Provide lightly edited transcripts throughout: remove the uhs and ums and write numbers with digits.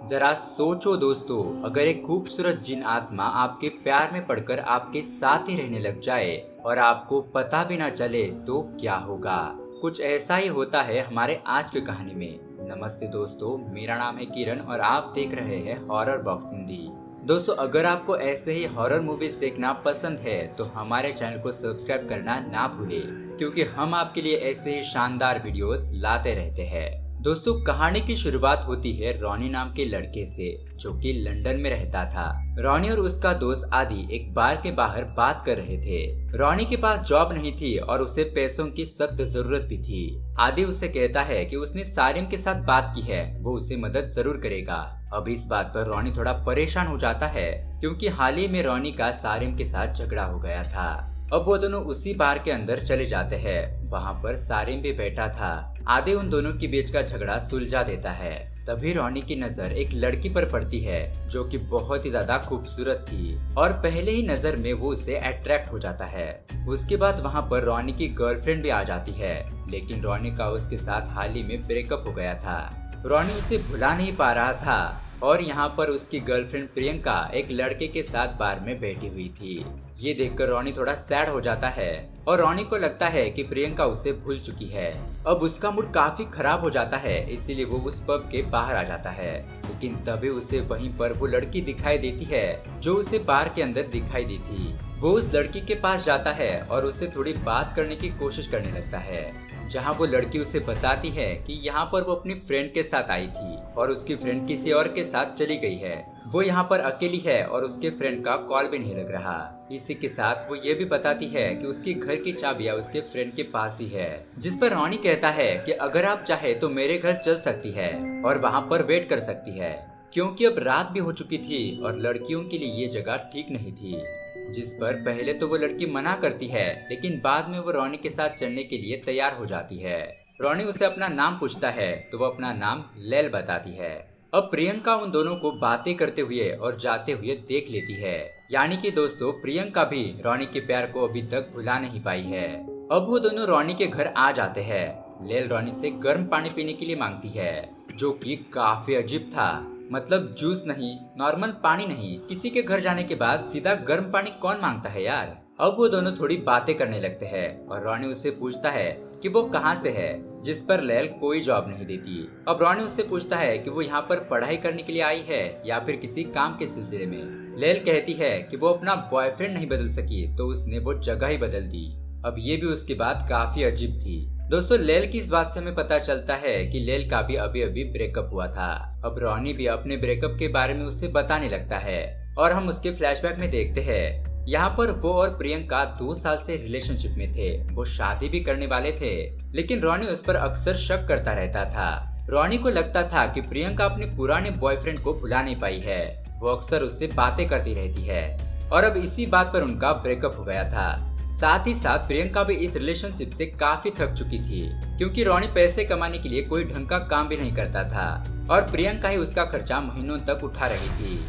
जरा सोचो दोस्तों, अगर एक खूबसूरत जिन आत्मा आपके प्यार में पड़कर आपके साथ ही रहने लग जाए और आपको पता भी ना चले तो क्या होगा। कुछ ऐसा ही होता है हमारे आज की कहानी में। नमस्ते दोस्तों, मेरा नाम है किरण और आप देख रहे हैं हॉरर बॉक्स हिंदी। दोस्तों, अगर आपको ऐसे ही हॉरर मूवीज देखना पसंद है तो हमारे चैनल को सब्सक्राइब करना ना भूलें, क्योंकि हम आपके लिए ऐसे ही शानदार वीडियोस लाते रहते हैं। दोस्तों, कहानी की शुरुआत होती है रॉनी नाम के लड़के से, जो कि लंदन में रहता था। रॉनी और उसका दोस्त आदि एक बार के बाहर बात कर रहे थे। रॉनी के पास जॉब नहीं थी और उसे पैसों की सख्त जरूरत भी थी। आदि उससे कहता है कि उसने सारिम के साथ बात की है, वो उसे मदद जरूर करेगा। अब इस बात पर रॉनी थोड़ा परेशान हो जाता है, क्योंकि हाल ही में रॉनी का सारिम के साथ झगड़ा हो गया था। अब वो दोनों उसी बार के अंदर चले जाते हैं। वहाँ पर सारिम भी बैठा था। आदि उन दोनों के बीच का झगड़ा सुलझा देता है। तभी रॉनी की नजर एक लड़की पर पड़ती है, जो कि बहुत ही ज्यादा खूबसूरत थी और पहले ही नजर में वो उससे अट्रैक्ट हो जाता है। उसके बाद वहाँ पर रॉनी की गर्लफ्रेंड भी आ जाती है, लेकिन रॉनी का उसके साथ हाल ही में ब्रेकअप हो गया था। रॉनी उसे भुला नहीं पा रहा था और यहाँ पर उसकी गर्लफ्रेंड प्रियंका एक लड़के के साथ बार में बैठी हुई थी। ये देखकर रॉनी थोड़ा सैड हो जाता है और रॉनी को लगता है कि प्रियंका उसे भूल चुकी है। अब उसका मूड काफी खराब हो जाता है, इसीलिए वो उस पब के बाहर आ जाता है। लेकिन तभी उसे वहीं पर वो लड़की दिखाई देती है जो उसे बार के अंदर दिखाई दी थी। वो उस लड़की के पास जाता है और उससे थोड़ी बात करने की कोशिश करने लगता है, जहाँ वो लड़की उसे बताती है कि यहाँ पर वो अपनी फ्रेंड के साथ आई थी और उसकी फ्रेंड किसी और के साथ चली गई है। वो यहाँ पर अकेली है और उसके फ्रेंड का कॉल भी नहीं लग रहा। इसी के साथ वो ये भी बताती है कि उसके घर की चाबियां उसके फ्रेंड के पास ही है। जिस पर रॉनी कहता है कि अगर आप चाहे तो मेरे घर चल सकती है और वहाँ पर वेट कर सकती है, क्योंकि अब रात भी हो चुकी थी और लड़कियों के लिए ये जगह ठीक नहीं थी। जिस पर पहले तो वो लड़की मना करती है, लेकिन बाद में वो रॉनी के साथ चलने के लिए तैयार हो जाती है। रॉनी उसे अपना नाम पूछता है तो वो अपना नाम लैल बताती है। अब प्रियंका उन दोनों को बातें करते हुए और जाते हुए देख लेती है। यानी कि दोस्तों, प्रियंका भी रॉनी के प्यार को अभी तक भुला नहीं पाई है। अब वो दोनों रॉनी के घर आ जाते हैं। लैल रॉनी से गर्म पानी पीने के लिए मांगती है, जो कि काफी अजीब था। मतलब जूस नहीं, नॉर्मल पानी नहीं, किसी के घर जाने के बाद सीधा गर्म पानी कौन मांगता है यार। अब वो दोनों थोड़ी बातें करने लगते हैं और रॉनी उससे पूछता है कि वो कहाँ से है, जिस पर लैल कोई जवाब नहीं देती। अब रॉनी उससे पूछता है कि वो यहाँ पर पढ़ाई करने के लिए आई है या फिर किसी काम के सिलसिले में। लैल कहती है कि वो अपना बॉयफ्रेंड नहीं बदल सकी तो उसने वो जगह ही बदल दी। अब ये भी उसकी बात काफी अजीब थी। दोस्तों, लैल की इस बात से हमें पता चलता है कि लैल का भी अभी अभी ब्रेकअप हुआ था। अब रॉनी भी अपने ब्रेकअप के बारे में उससे बताने लगता है और हम उसके फ्लैशबैक में देखते हैं। यहाँ पर वो और प्रियंका 2 साल से रिलेशनशिप में थे। वो शादी भी करने वाले थे, लेकिन रॉनी उस पर अक्सर शक करता रहता था। रॉनी को लगता था कि प्रियंका अपने पुराने बॉयफ्रेंड को भुला नहीं पाई है। वो अक्सर उससे बातें करती रहती है और अब इसी बात पर उनका ब्रेकअप हो गया था। साथ ही साथ प्रियंका भी इस रिलेशनशिप से काफी थक चुकी थी, क्योंकि रॉनी पैसे कमाने के लिए कोई ढंग का काम भी नहीं करता था और प्रियंका ही उसका खर्चा महीनों तक उठा रही थी।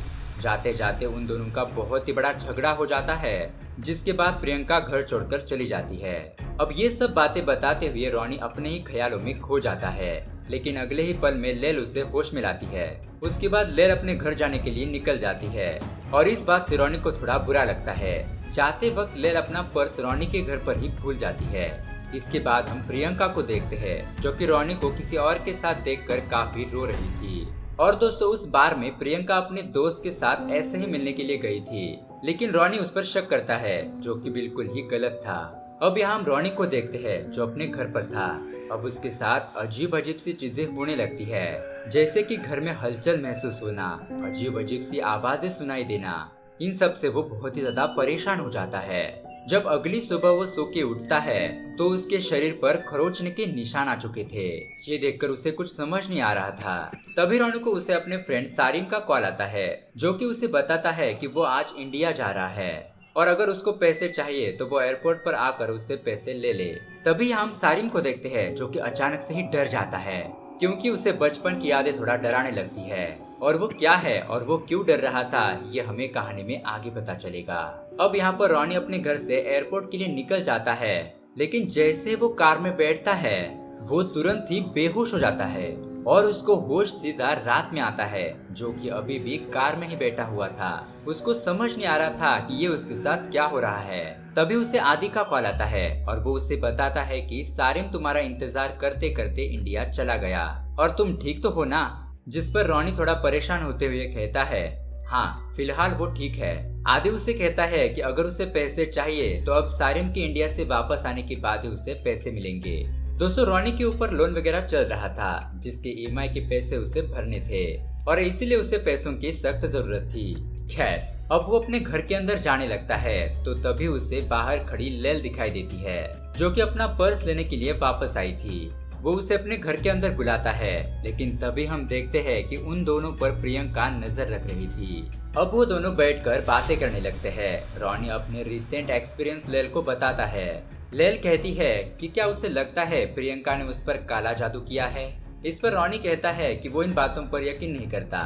जाते जाते उन दोनों का बहुत ही बड़ा झगड़ा हो जाता है, जिसके बाद प्रियंका घर छोड़कर चली जाती है। अब ये सब बातें बताते हुए रॉनी अपने ही ख्यालों में खो जाता है, लेकिन अगले ही पल में लैल उसे होश में लाती है। उसके बाद लैल अपने घर जाने के लिए निकल जाती है और इस बात से रॉनी को थोड़ा बुरा लगता है। जाते वक्त लैल अपना पर्स रॉनी के घर पर ही भूल जाती है। इसके बाद हम प्रियंका को देखते हैं, जो कि रॉनी को किसी और के साथ देखकर काफी रो रही थी। और दोस्तों, उस बार में प्रियंका अपने दोस्त के साथ ऐसे ही मिलने के लिए गई थी, लेकिन रॉनी उस पर शक करता है, जो कि बिल्कुल ही गलत था। अब यहाँ हम रॉनी को देखते हैं, जो अपने घर पर था। अब उसके साथ अजीब अजीब सी चीजें होने लगती है, जैसे कि घर में हलचल महसूस होना, अजीब अजीब सी आवाजें सुनाई देना। इन सब से वो बहुत ही ज्यादा परेशान हो जाता है। जब अगली सुबह वो सो के उठता है तो उसके शरीर पर खरोंचने के निशान आ चुके थे। ये देखकर उसे कुछ समझ नहीं आ रहा था। तभी रोनू को उसे अपने फ्रेंड सारिम का कॉल आता है, जो कि उसे बताता है कि वो आज इंडिया जा रहा है और अगर उसको पैसे चाहिए तो वो एयरपोर्ट पर आकर उससे पैसे ले ले। तभी हम सारिम को देखते हैं, जो कि अचानक से ही डर जाता है, क्योंकि उसे बचपन की यादें थोड़ा डराने लगती है। और वो क्या है और वो क्यों डर रहा था, ये हमें कहानी में आगे पता चलेगा। अब यहाँ पर रॉनी अपने घर से एयरपोर्ट के लिए निकल जाता है, लेकिन जैसे वो कार में बैठता है वो तुरंत ही बेहोश हो जाता है। और उसको होश सीधा रात में आता है, जो कि अभी भी कार में ही बैठा हुआ था। उसको समझ नहीं आ रहा था कि ये उसके साथ क्या हो रहा है। तभी उसे आदि का कॉल आता है और वो उसे बताता है कि सारिम तुम्हारा इंतजार करते करते इंडिया चला गया और तुम ठीक तो हो ना। जिस पर रॉनी थोड़ा परेशान होते हुए कहता है, हाँ फिलहाल वो ठीक है। आदि उसे कहता है कि अगर उसे पैसे चाहिए तो अब सारिम के इंडिया से वापस आने के बाद ही उसे पैसे मिलेंगे। दोस्तों रॉनी के ऊपर लोन वगैरह चल रहा था, जिसके ईएमआई के पैसे उसे भरने थे और इसीलिए उसे पैसों की सख्त जरूरत थी। खैर अब वो अपने घर के अंदर जाने लगता है तो तभी उसे बाहर खड़ी लेल दिखाई देती है, जो कि अपना पर्स लेने के लिए वापस आई थी। वो उसे अपने घर के अंदर बुलाता है, लेकिन तभी हम देखते हैं कि उन दोनों पर प्रियंका नजर रख रही थी। अब वो दोनों बैठकर बातें करने लगते हैं। रॉनी अपने रिसेंट एक्सपीरियंस लेल को बताता है। लेल कहती है कि क्या उसे लगता है प्रियंका ने उस पर काला जादू किया है। इस पर रॉनी कहता है कि वो इन बातों पर यकीन नहीं करता।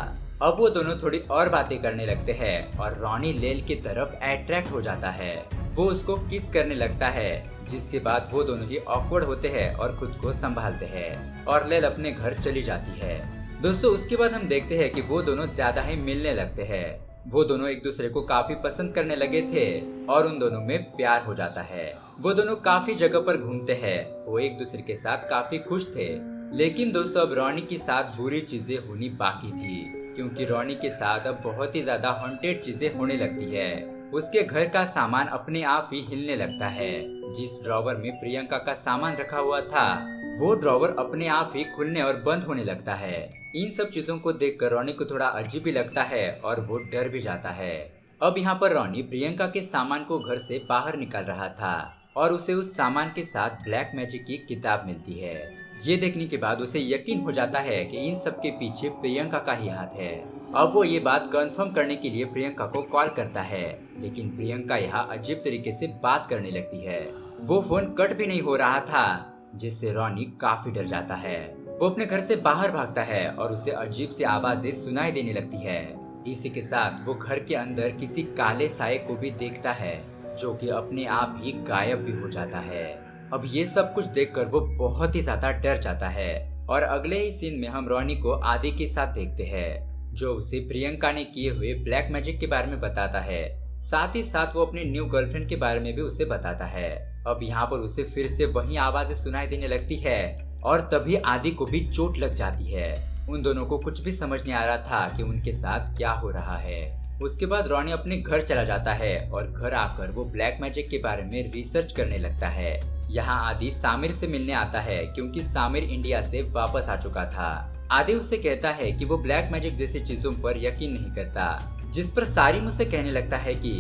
अब वो दोनों थोड़ी और बातें करने लगते हैं और रॉनी लेल की तरफ अट्रैक्ट हो जाता है। वो उसको किस करने लगता है, जिसके बाद वो दोनों ही ऑकवर्ड होते हैं और खुद को संभालते हैं और लेल अपने घर चली जाती है। दोस्तों उसके बाद हम देखते हैं कि वो दोनों ज्यादा ही मिलने लगते हैं। वो दोनों एक दूसरे को काफी पसंद करने लगे थे और उन दोनों में प्यार हो जाता है। वो दोनों काफी जगह पर घूमते हैं। वो एक दूसरे के साथ काफी खुश थे। लेकिन दोस्तों अब रॉनी के साथ बुरी चीजें होनी बाकी थी, क्योंकि रॉनी के साथ अब बहुत ही ज्यादा हॉन्टेड चीजें होने लगती है। उसके घर का सामान अपने आप ही हिलने लगता है। जिस ड्रॉवर में प्रियंका का सामान रखा हुआ था, वो ड्रॉवर अपने आप ही खुलने और बंद होने लगता है। इन सब चीजों को देखकर रॉनी को थोड़ा अजीब भी लगता है और वो डर भी जाता है। अब यहाँ पर रॉनी प्रियंका के सामान को घर से बाहर निकाल रहा था और उसे उस सामान के साथ ब्लैक मैजिक की किताब मिलती है। ये देखने के बाद उसे यकीन हो जाता है कि इन सब के पीछे प्रियंका का ही हाथ है। अब वो ये बात कंफर्म करने के लिए प्रियंका को कॉल करता है, लेकिन प्रियंका यहाँ अजीब तरीके से बात करने लगती है। वो फोन कट भी नहीं हो रहा था, जिससे रॉनी काफी डर जाता है। वो अपने घर से बाहर भागता है और उसे अजीब सी आवाजें सुनाई देने लगती है। इसी के साथ वो घर के अंदर किसी काले साये को भी देखता है, जो कि अपने आप ही गायब भी हो जाता है। अब ये सब कुछ देखकर वो बहुत ही ज्यादा डर जाता है और अगले ही सीन में हम रॉनी को आदि के साथ देखते हैं, जो उसे प्रियंका ने किए हुए ब्लैक मैजिक के बारे में बताता है। साथ ही साथ वो अपनी न्यू गर्लफ्रेंड के बारे में भी उसे बताता है। अब यहाँ पर उसे फिर से वही आवाजें सुनाई देने लगती है और तभी आदि को भी चोट लग जाती है। उन दोनों को कुछ भी समझ नहीं आ रहा था कि उनके साथ क्या हो रहा है। उसके बाद रॉनी अपने घर चला जाता है और घर आकर वो ब्लैक मैजिक के बारे में रिसर्च करने लगता है। यहाँ आदि सामिर से मिलने आता है, क्योंकि सामिर इंडिया से वापस आ चुका था। आदि उससे कहता है कि वो ब्लैक मैजिक जैसी चीजों पर यकीन नहीं करता, जिस पर सारिम उसे कहने लगता है कि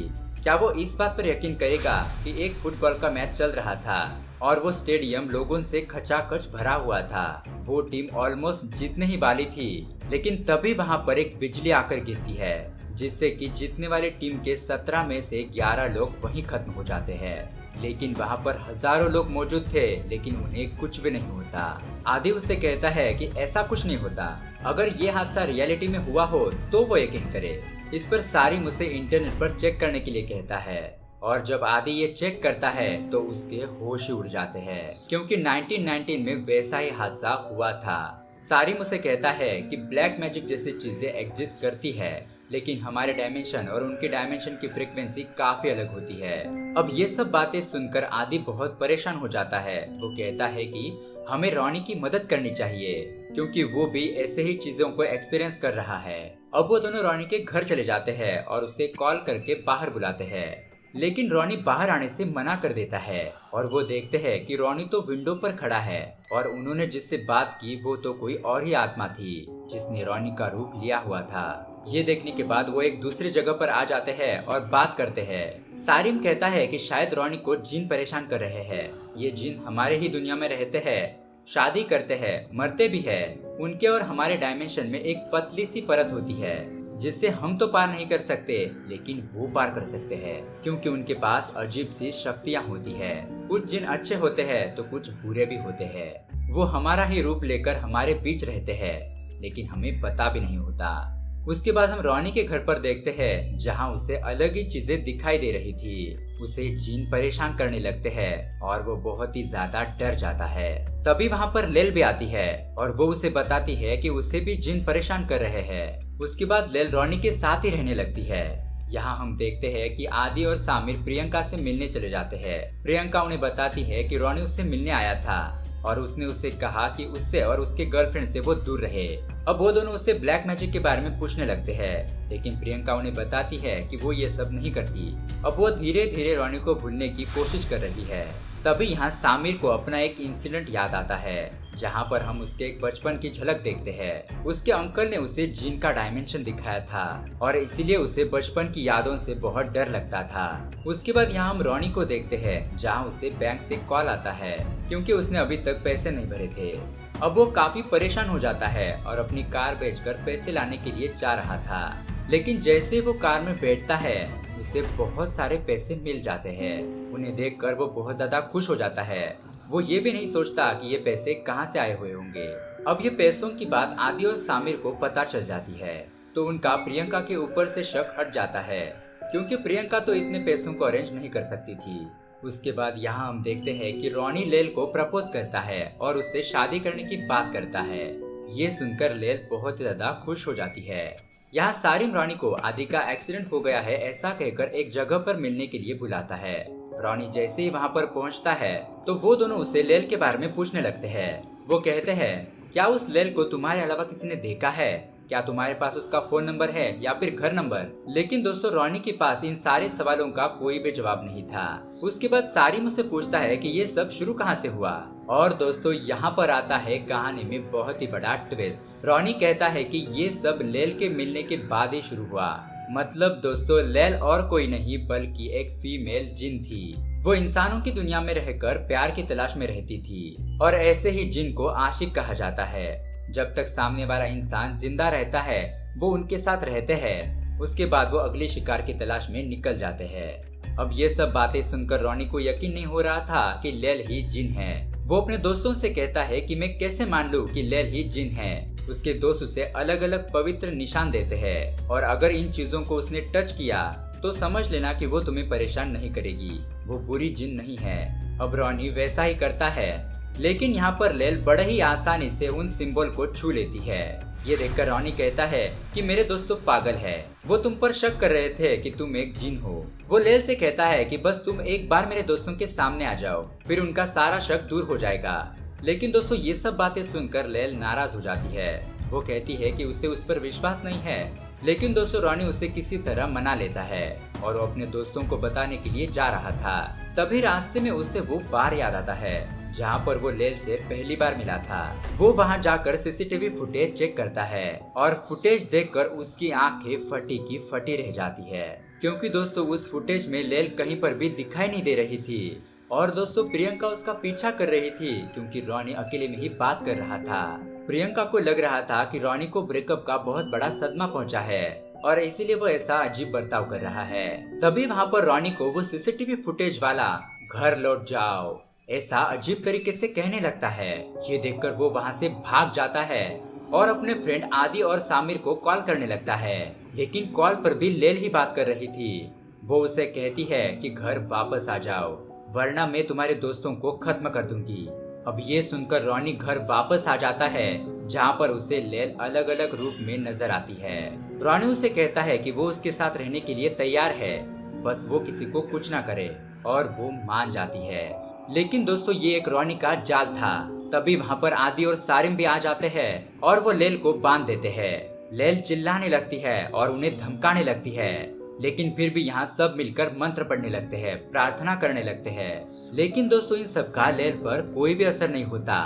क्या वो इस बात पर यकीन करेगा कि एक फुटबॉल का मैच चल रहा था और वो स्टेडियम लोगों से खचाखच भरा हुआ था। वो टीम ऑलमोस्ट जीतने ही वाली थी, लेकिन तभी वहाँ पर एक बिजली आकर गिरती है, जिससे कि जीतने वाली टीम के 17 में से 11 लोग वहीं खत्म हो जाते हैं। लेकिन वहाँ पर हजारों लोग मौजूद थे, लेकिन उन्हें कुछ भी नहीं होता। आदि उससे कहता है कि ऐसा कुछ नहीं होता, अगर ये हादसा रियलिटी में हुआ हो तो वो यकीन करे। इस पर सारिम उसे इंटरनेट पर चेक करने के लिए कहता है और जब आदि ये चेक करता है तो उसके होश ही उड़ जाते हैं, क्योंकि 1919 में वैसा ही हादसा हुआ था। सारिम उसे कहता है कि ब्लैक मैजिक जैसी चीजें एग्जिस्ट करती है, लेकिन हमारे डायमेंशन और उनके डायमेंशन की फ्रीक्वेंसी काफी अलग होती है। अब ये सब बातें सुनकर आदि बहुत परेशान हो जाता है। वो कहता है कि हमें रॉनी की मदद करनी चाहिए, क्योंकि वो भी ऐसे ही चीजों को एक्सपीरियंस कर रहा है। अब वो दोनों रॉनी के घर चले जाते हैं और उसे कॉल करके बाहर बुलाते हैं, लेकिन रॉनी बाहर आने से मना कर देता है और वो देखते हैं कि रॉनी तो विंडो पर खड़ा है और उन्होंने जिससे बात की वो तो कोई और ही आत्मा थी, जिसने रॉनी का रूप लिया हुआ था। ये देखने के बाद वो एक दूसरी जगह पर आ जाते हैं और बात करते हैं। सारिम कहता है कि शायद रॉनी को जिन परेशान कर रहे हैं। ये जिन हमारे ही दुनिया में रहते हैं, शादी करते हैं, मरते भी हैं। उनके और हमारे डायमेंशन में एक पतली सी परत होती है, जिससे हम तो पार नहीं कर सकते, लेकिन वो पार कर सकते हैं, क्योंकि उनके पास अजीब सी शक्तियाँ होती है। कुछ जिन अच्छे होते हैं तो कुछ बुरे भी होते हैं। वो हमारा ही रूप लेकर हमारे बीच रहते हैं, लेकिन हमें पता भी नहीं होता। उसके बाद हम रोनी के घर पर देखते हैं जहाँ उसे अलग ही चीजें दिखाई दे रही थी। उसे जिन परेशान करने लगते हैं और वो बहुत ही ज्यादा डर जाता है। तभी वहाँ पर लेल भी आती है और वो उसे बताती है कि उसे भी जिन परेशान कर रहे हैं। उसके बाद लेल रोनी के साथ ही रहने लगती है। यहाँ हम देखते हैं कि आदि और सामिर प्रियंका से मिलने चले जाते हैं। प्रियंका उन्हें बताती है कि रोनी उससे मिलने आया था और उसने उससे कहा कि उससे और उसके गर्लफ्रेंड से वो दूर रहे। अब वो दोनों उससे ब्लैक मैजिक के बारे में पूछने लगते हैं, लेकिन प्रियंका उन्हें बताती है कि वो ये सब नहीं करती। अब वो धीरे धीरे रोनी को भूलने की कोशिश कर रही है। तभी यहाँ सामिर को अपना एक इंसिडेंट याद आता है जहाँ पर हम उसके एक बचपन की झलक देखते हैं। उसके अंकल ने उसे जिन का डायमेंशन दिखाया था और इसीलिए उसे बचपन की यादों से बहुत डर लगता था। उसके बाद यहाँ हम रोनी को देखते हैं जहाँ उसे बैंक से कॉल आता है क्योंकि उसने अभी तक पैसे नहीं भरे थे। अब वो काफी परेशान हो जाता है और अपनी कार बेचकर पैसे लाने के लिए जा रहा था, लेकिन जैसे वो कार में बैठता है उसे बहुत सारे पैसे मिल जाते हैं। उन्हें देखकर वो बहुत ज्यादा खुश हो जाता है। वो ये भी नहीं सोचता कि ये पैसे कहाँ से आए हुए होंगे। अब ये पैसों की बात आदि और सामिर को पता चल जाती है तो उनका प्रियंका के ऊपर से शक हट जाता है क्योंकि प्रियंका तो इतने पैसों को अरेंज नहीं कर सकती थी। उसके बाद यहाँ हम देखते हैं कि रोनी लेल को प्रपोज करता है और उससे शादी करने की बात करता है। ये सुनकर लेल बहुत ज्यादा खुश हो जाती है। यहाँ सारिम रोनी को आदि का एक्सीडेंट हो गया है ऐसा कहकर एक जगह पर मिलने के लिए बुलाता है। रोनी जैसे ही वहाँ पर पहुँचता है तो वो दोनों उसे लेल के बारे में पूछने लगते हैं। वो कहते हैं, क्या उस लेल को तुम्हारे अलावा किसी ने देखा है? क्या तुम्हारे पास उसका फोन नंबर है या फिर घर नंबर? लेकिन दोस्तों रोनी के पास इन सारे सवालों का कोई भी जवाब नहीं था। उसके बाद सारिम मुझसे पूछता है कि ये सब शुरू कहाँ से हुआ। और दोस्तों यहाँ पर आता है कहानी में बहुत ही बड़ा ट्विस्ट। रोनी कहता है कि ये सब लेल के मिलने के बाद ही शुरू हुआ। मतलब दोस्तों लेल और कोई नहीं बल्कि एक फीमेल जिन थी। वो इंसानों की दुनिया में रहकर प्यार की तलाश में रहती थी और ऐसे ही जिन को आशिक कहा जाता है। जब तक सामने वाला इंसान जिंदा रहता है वो उनके साथ रहते हैं, उसके बाद वो अगली शिकार की तलाश में निकल जाते हैं। अब ये सब बातें सुनकर रोनी को यकीन नहीं हो रहा था कि लेल ही जिन है। वो अपने दोस्तों से कहता है कि मैं कैसे मान लूं कि लेल ही जिन है। उसके दोस्त उसे अलग अलग पवित्र निशान देते हैं और अगर इन चीजों को उसने टच किया तो समझ लेना कि वो तुम्हें परेशान नहीं करेगी, वो बुरी जिन नहीं है। अब रोनी वैसा ही करता है, लेकिन यहाँ पर लेल बड़े ही आसानी से उन सिंबल को छू लेती है। ये देखकर रोनी कहता है कि मेरे दोस्त तो पागल है, वो तुम पर शक कर रहे थे कि तुम एक जिन हो। वो लेल से कहता है कि बस तुम एक बार मेरे दोस्तों के सामने आ जाओ, फिर उनका सारा शक दूर हो जाएगा। लेकिन दोस्तों ये सब बातें सुनकर लेल नाराज हो जाती है। वो कहती है कि उसे उस पर विश्वास नहीं है, लेकिन दोस्तों रोनी उसे किसी तरह मना लेता है और वो अपने दोस्तों को बताने के लिए जा रहा था। तभी रास्ते में उसे वो बार याद आता है जहाँ पर वो लेल से पहली बार मिला था। वो वहाँ जाकर सीसीटीवी फुटेज चेक करता है और फुटेज देखकर उसकी आंखें फटी की फटी रह जाती है क्योंकि दोस्तों उस फुटेज में लेल कहीं पर भी दिखाई नहीं दे रही थी। और दोस्तों प्रियंका उसका पीछा कर रही थी क्योंकि रोनी अकेले में ही बात कर रहा था। प्रियंका को लग रहा था कि रोनी को ब्रेकअप का बहुत बड़ा सदमा पहुंचा है और इसीलिए वो ऐसा अजीब बर्ताव कर रहा है। तभी वहाँ पर रोनी को वो सीसीटीवी फुटेज वाला घर लौट जाओ ऐसा अजीब तरीके से कहने लगता है। ये देखकर वो वहाँ से भाग जाता है और अपने फ्रेंड आदि और सामिर को कॉल करने लगता है, लेकिन कॉल पर भी लेल ही बात कर रही थी। वो उसे कहती है कि घर वापस आ जाओ वरना मैं तुम्हारे दोस्तों को खत्म कर दूंगी। अब ये सुनकर रोनी घर वापस आ जाता है जहाँ पर उसे लेल अलग अलग रूप में नजर आती है। रोनी उसे कहता है कि वो उसके साथ रहने के लिए तैयार है, बस वो किसी को कुछ ना करे, और वो मान जाती है। लेकिन दोस्तों ये एक रोनी का जाल था। तभी वहाँ पर आदि और सारिम भी आ जाते हैं और वो लेल को बांध देते हैं। लेल चिल्लाने लगती है और उन्हें धमकाने लगती है, लेकिन फिर भी यहाँ सब मिलकर मंत्र पढ़ने लगते हैं, प्रार्थना करने लगते हैं। लेकिन दोस्तों इन सब का लेल पर कोई भी असर नहीं होता।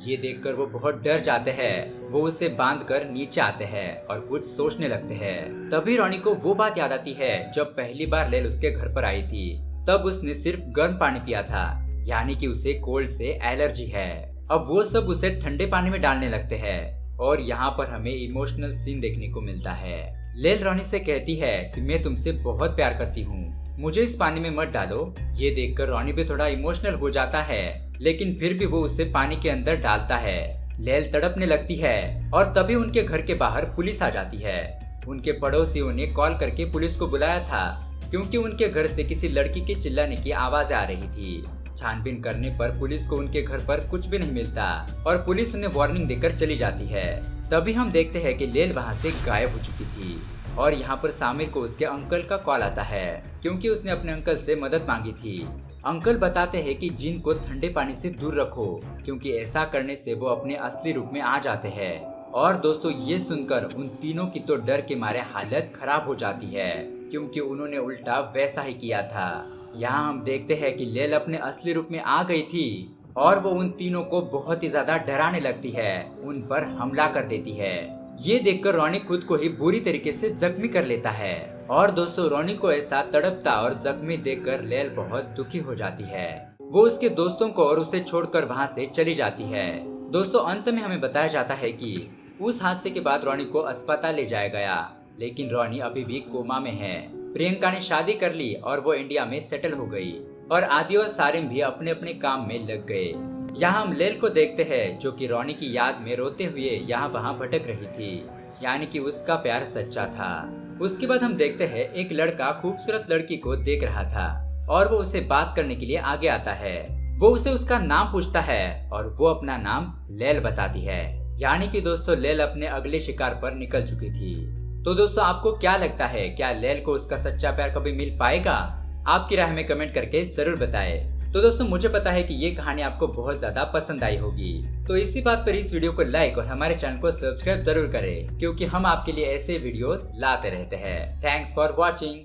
ये देखकर वो बहुत डर जाते हैं। वो उसे बांधकर नीचे आते हैं और कुछ सोचने लगते हैं। तभी रोनी को वो बात याद आती है जब पहली बार लेल उसके घर पर आई थी, तब उसने सिर्फ गर्म पानी पिया था, यानी कि उसे कोल्ड से एलर्जी है। अब वो सब उसे ठंडे पानी में डालने लगते हैं और यहाँ पर हमें इमोशनल सीन देखने को मिलता है। लेल रोनी से कहती है कि मैं तुमसे बहुत प्यार करती हूँ, मुझे इस पानी में मत डालो। ये देखकर रोनी भी थोड़ा इमोशनल हो जाता है, लेकिन फिर भी वो उसे पानी के अंदर डालता है। लेल तड़पने लगती है और तभी उनके घर के बाहर पुलिस आ जाती है। उनके पड़ोसियों ने कॉल करके पुलिस को बुलाया था, क्योंकि उनके घर से किसी लड़की के चिल्लाने की आवाज आ रही थी। छानबीन करने पर पुलिस को उनके घर पर कुछ भी नहीं मिलता और पुलिस उन्हें वार्निंग देकर चली जाती है। तभी हम देखते हैं कि लेल वहाँ से गायब हो चुकी थी और यहाँ पर सामिर को उसके अंकल का कॉल आता है, क्योंकि उसने अपने अंकल से मदद मांगी थी। अंकल बताते हैं कि जिन को ठंडे पानी से दूर रखो, क्योंकि ऐसा करने से वो अपने असली रूप में आ जाते हैं। और दोस्तों, ये सुनकर उन तीनों की तो डर के मारे हालत खराब हो जाती है, क्योंकि उन्होंने उल्टा वैसा ही किया था। यहाँ हम देखते हैं कि लेल अपने असली रूप में आ गई थी और वो उन तीनों को बहुत ही ज्यादा डराने लगती है, उन पर हमला कर देती है। ये देखकर रॉनी खुद को ही बुरी तरीके से जख्मी कर लेता है। और दोस्तों, रॉनी को ऐसा तड़पता और जख्मी देखकर लेल बहुत दुखी हो जाती है। वो उसके दोस्तों को और उसे छोड़कर वहाँ से चली जाती है। दोस्तों, अंत में हमें बताया जाता है कि उस हादसे के बाद रॉनी को अस्पताल ले जाया गया, लेकिन रॉनी अभी भी कोमा में है। प्रियंका ने शादी कर ली और वो इंडिया में सेटल हो गई और आदि और सारिम भी अपने अपने काम में लग गए। यहाँ हम लेल को देखते हैं, जो कि रॉनी की याद में रोते हुए यहाँ वहाँ भटक रही थी, यानी कि उसका प्यार सच्चा था। उसके बाद हम देखते हैं एक लड़का खूबसूरत लड़की को देख रहा था और वो उसे बात करने के लिए आगे आता है। वो उसे उसका नाम पूछता है और वो अपना नाम लेल बताती है, यानी कि दोस्तों लेल अपने अगले शिकार पर निकल चुकी थी। तो दोस्तों, आपको क्या लगता है, क्या लेल को उसका सच्चा प्यार कभी मिल पाएगा? आपकी राय में कमेंट करके जरूर बताएं। तो दोस्तों, मुझे पता है कि ये कहानी आपको बहुत ज्यादा पसंद आई होगी, तो इसी बात पर इस वीडियो को लाइक और हमारे चैनल को सब्सक्राइब जरूर करें, क्योंकि हम आपके लिए ऐसे वीडियोस लाते रहते हैं। Thanks for watching.